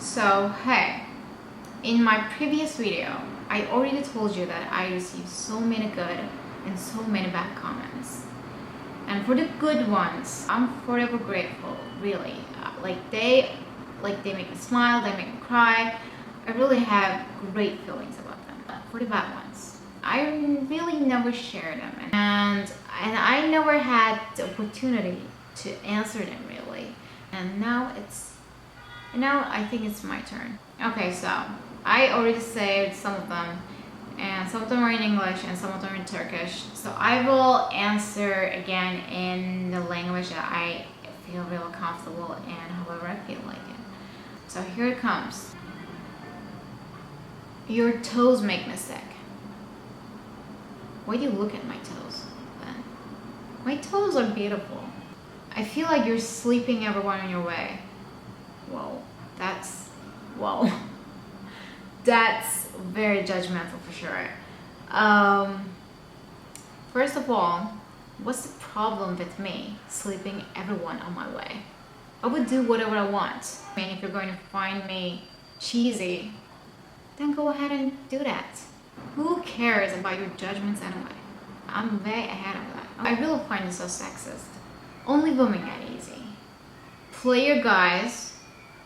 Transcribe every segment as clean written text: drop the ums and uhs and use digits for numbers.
So hey, in my previous video, I already told you that I received so many good and so many bad comments. And for the good ones, I'm forever grateful, really. They make me smile, they make me cry. I really have great feelings about them. But for the bad ones, I really never share them, and I never had the opportunity to answer them really. And now I think it's my turn. Okay, so I already saved some of them, and some of them are in English and some of them are in Turkish. So I will answer again in the language that I feel real comfortable and however I feel like it. So here it comes. Your toes make me sick. Why do you look at my toes then? My toes are beautiful. I feel like you're sleeping everyone on your way. Whoa, that's very judgmental for sure. First of all, what's the problem with me sleeping everyone on my way? I would do whatever I want. I mean, if you're going to find me cheesy, then go ahead and do that. Who cares about your judgments anyway? I'm way ahead of that. I really find it so sexist. Only women get easy. Player guys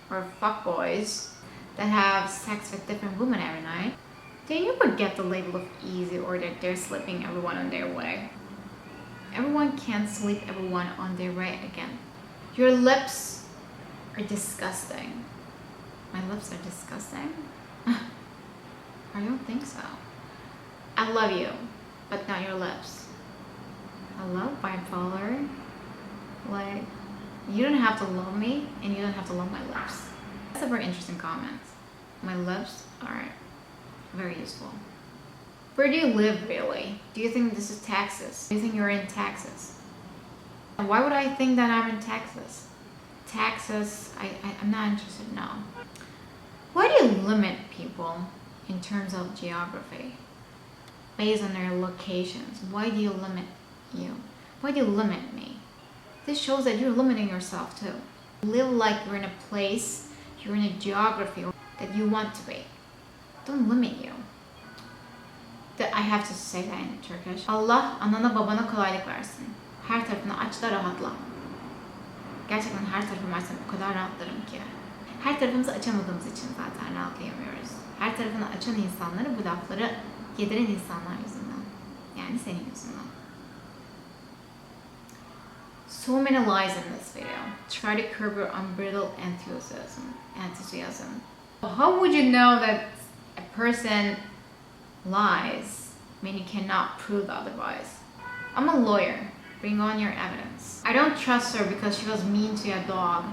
or fuckboys that have sex with different women every night, they never get the label of easy or that they're sleeping everyone on their way. Everyone can't sleep everyone on their way again. Your lips are disgusting. My lips are disgusting? I don't think so. I love you, but not your lips. Hello, bipolar? Like, you don't have to love me and you don't have to love my lips. That's a very interesting comment. My lips are very useful. Where do you live really? Do you think this is Texas? Do you think you're in Texas? Why would I think that I'm in Texas? Texas, I'm not interested, no. Why do you limit people in terms of geography based on their locations? Why do you limit you? Why do you limit me? This shows that you're limiting yourself too. Live like you're in a place, you're in a geography that you want to be. Don't limit you. I have to say that in Turkish. Allah anana babana kolaylık versin. Her tarafını aç da rahatla. Gerçekten her tarafımı açsam o kadar rahatlarım ki. Her tarafımızı açamadığımız için zaten rahatlayamıyoruz. Her tarafını açan insanları bu lafları yediren insanlar yüzünden. Yani senin yüzünden. So many lies in this video. Try to curb your unbridled enthusiasm. How would you know that a person lies when you cannot prove otherwise? I'm a lawyer. Bring on your evidence. I don't trust her because she was mean to a dog.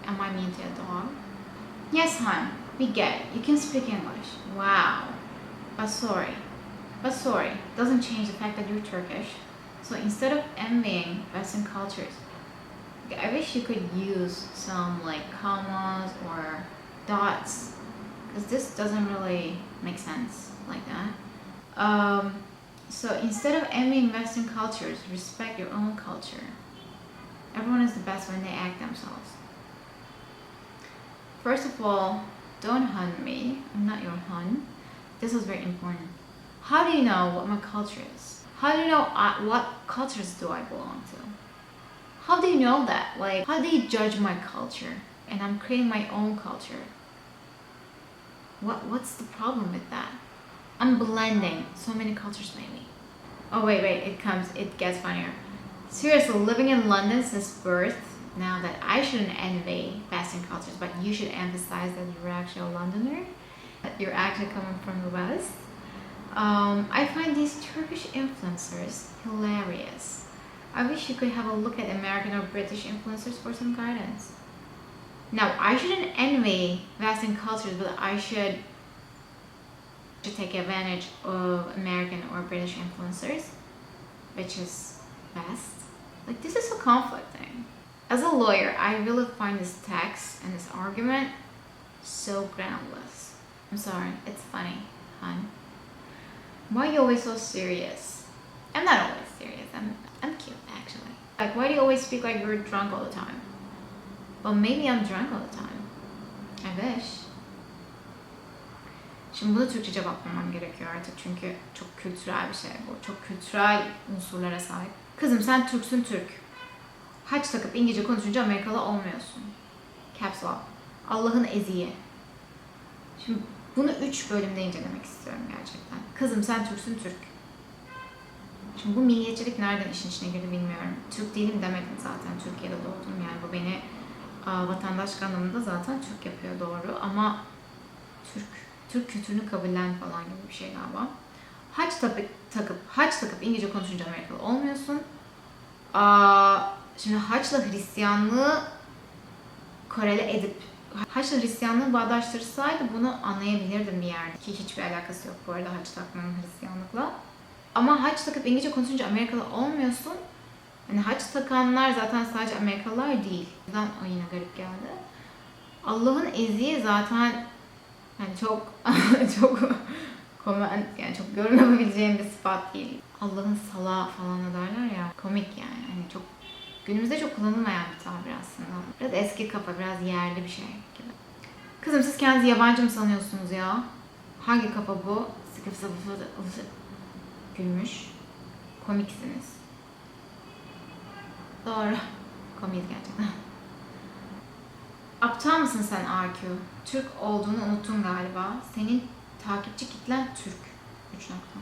Am I mean to a dog? Yes, hon. We get it. You can speak English. Wow. But sorry. Doesn't change the fact that you're Turkish. So instead of envying Western cultures, I wish you could use some like commas or dots, because this doesn't really make sense like that. So instead of envying Western cultures, respect your own culture. Everyone is the best when they act themselves. First of all, don't hun me. I'm not your hun. This is very important. How do you know what my culture is? How do you know what cultures do I belong to? How do you know that? Like, how do you judge my culture? And I'm creating my own culture. What's the problem with that? I'm blending so many cultures maybe. Oh wait, it gets funnier. Seriously, living in London since birth, now that I shouldn't envy Western cultures, but you should emphasize that you're actually a Londoner, that you're actually coming from the West. I find these Turkish influencers hilarious. I wish you could have a look at American or British influencers for some guidance. Now, I shouldn't envy Western cultures, but I should take advantage of American or British influencers, which is best. Like, this is so conflicting. As a lawyer, I really find this text and this argument so groundless. I'm sorry, it's funny, hon. Why are you always so serious? I'm not always serious. I'm cute, actually. Like, why do you always speak like you're drunk all the time? Well, maybe I'm drunk all the time. Evet. Şimdi bunu Türkçe cevaplamam gerekiyor artık çünkü çok kültürel bir şey bu. Çok kültürel unsurlara sahip. Kızım sen Türksün Türk. Haç takıp İngilizce konuşunca Amerikalı olmuyorsun. Caps Lock. Allah'ın eziği. Şimdi bunu 3 bölümde incelemek istiyorum gerçekten. Kızım sen Türksün Türk. Şimdi bu milliyetçilik nereden işin içine girdi bilmiyorum. Türk değilim demedim zaten. Türkiye'de doğdum yani bu beni vatandaşlık anlamında zaten Türk yapıyor doğru ama Türk kültürünü kabullen falan gibi bir şey galiba. Haç takıp İngilizce konuşunca Amerikalı olmuyorsun. Şimdi Haç'la Hristiyanlığı korele edip Haç'la Hristiyanlığı bağdaştırsaydı bunu anlayabilirdim bir yerde. Ki hiçbir alakası yok bu arada Haç takmanın Hristiyanlıkla. Ama Haç takıp İngilizce konuşunca Amerikalı olmuyorsun. Hani Haç takanlar zaten sadece Amerikalılar değil. O yüzden o yine garip geldi. Allah'ın eziği zaten yani çok çok komik yani çok yorum yapabileceğim bir sıfat değil. Allah'ın salağı falan da derler ya. Komik yani. Hani çok günümüzde çok kullanılmayan bir tabir aslında. Biraz eski kafa, biraz yerli bir şey gibi. Kızım siz kendinizi yabancı mı sanıyorsunuz ya? Hangi kafa bu? Sıkı gülmüş. Komiksiniz. Doğru. Komiyiz gerçekten. Aptal mısın sen AQ? Türk olduğunu unuttun galiba. Senin takipçi kitlen Türk. 3 nokta.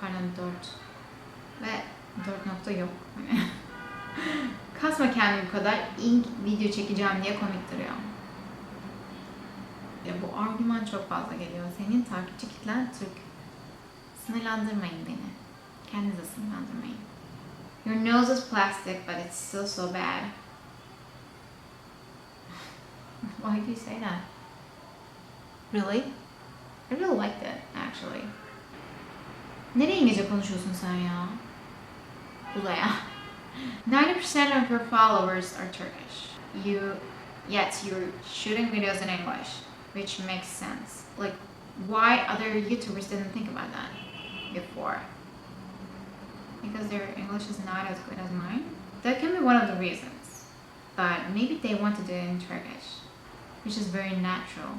Pardon 4. Ve 4 nokta yok. Kasma kendini bu kadar. İlk video çekeceğim diye komik duruyor. Ya bu argüman çok fazla geliyor. Senin takipçi kitlen Türk. Sınırlandırmayın beni. Kendinize sınırlandırmayın. Your nose is plastic but it's still so bad. Why do you say that? Really? I really liked it actually. Nereye İngilizce konuşuyorsun sen ya? Uzaya. 90% of your followers are Turkish. Yet you're shooting videos in English, which makes sense. Like, why other YouTubers didn't think about that before? Because their English is not as good as mine? That can be one of the reasons. But maybe they want to do it in Turkish, which is very natural.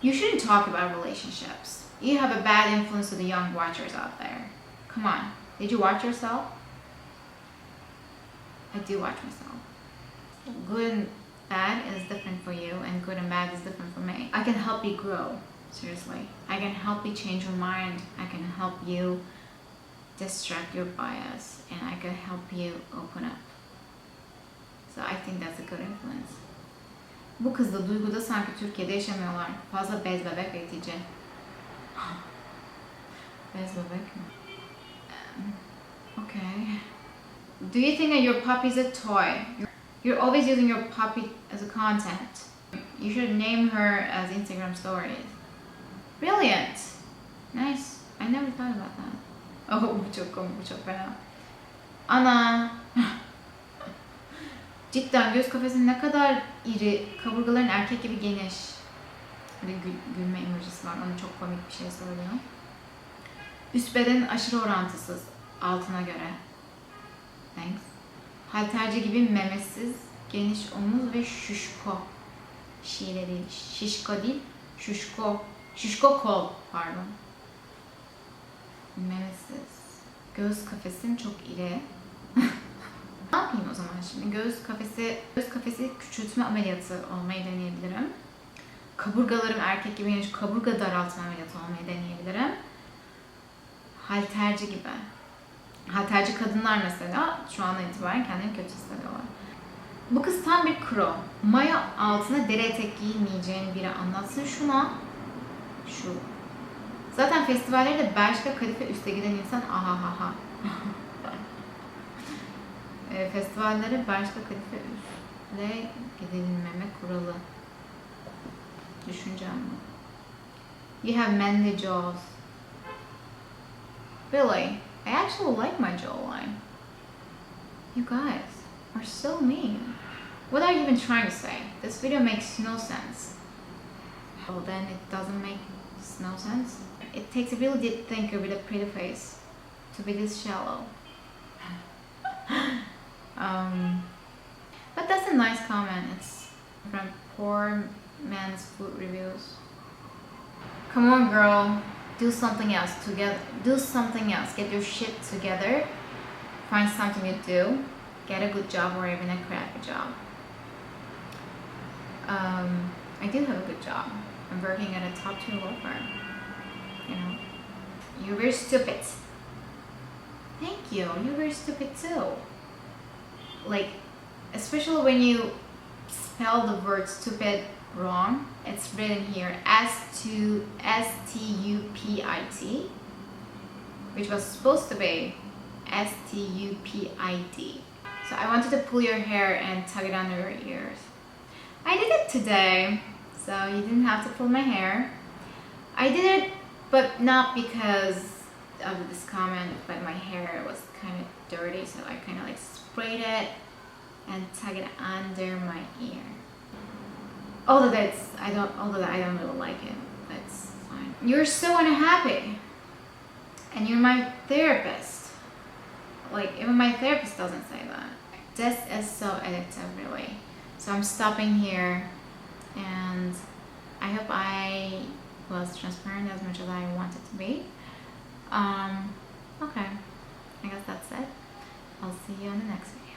You shouldn't talk about relationships. You have a bad influence to the young watchers out there. Come on, did you watch yourself? I do watch myself. Good and bad is different for you, and good and bad is different for me. I can help you grow, seriously. I can help you change your mind. I can help you distract your bias, and I can help you open up. So I think that's a good influence. Bu kız da Duygu'da sanki Türkiye'de yaşamıyorlar. Fazla bez bebek ve itici. Bez bebek mi? Okay. Do you think that your puppy is a toy? You're always using your puppy as a content. You should name her as Instagram stories. Brilliant. Nice. I never thought about that. Oh bu çok komik, bu çok fena. Ana. Cidden göz kafesi ne kadar iri, kaburgaların erkek gibi geniş. Bir gülme emojisi var, onu çok komik bir şey söylüyor. Üst beden aşırı orantısız, altına göre. Thanks. Halterci gibi memesiz, geniş omuz ve şuşko. Şile değil, şişko değil, şuşko. Şuşko kol, pardon. Memesiz. Göz kafesim çok iri. Ne yapayım o zaman şimdi? Göz kafesi küçültme ameliyatı olmayı deneyebilirim. Kaburgalarım erkek gibi geniş, kaburga daraltma ameliyatı olmayı deneyebilirim. Halterci gibi. Halterci kadınlar mesela şu andan itibaren kendini kötü hissediyorlar. Bu kız tam bir kro. Maya altına deri etek giymeyeceğini biri anlatsın şuna. Şu. Zaten festivallerde Belçika kadife üste giden insan ahahaha. Festivallere Belçika kadife üstle gidilmeme kuralı. Düşüncem bu. You have manly jaws. Really? I actually like my jawline. You guys are so mean. What are you even trying to say? This video makes no sense. Well, then it doesn't make no sense. It takes a really deep thinker with a pretty face to be this shallow. But that's a nice comment. It's from Poor men's food reviews. Come on, girl. Do something else together. Do something else. Get your shit together. Find something to do. Get a good job or even a crappy job. I do have a good job. I'm working at a top tier law firm. You know, you're very stupid. Thank you. You're very stupid too. Like, especially when you spell the word stupid wrong. It's written here S-T-U-P-I-T, which was supposed to be S-T-U-P-I-D. So I wanted to pull your hair and tuck it under your ears. I did it today, so you didn't have to pull my hair. I did it, but not because of this comment, but my hair was kind of dirty, so I kind of like sprayed it and tuck it under my ear. Although I don't really like it. That's fine. You're so unhappy, and you're my therapist. Like, even my therapist doesn't say that. This is so addictive, really. So I'm stopping here, and I hope I was transparent as much as I wanted to be. Okay, I guess that's it. I'll see you on the next video.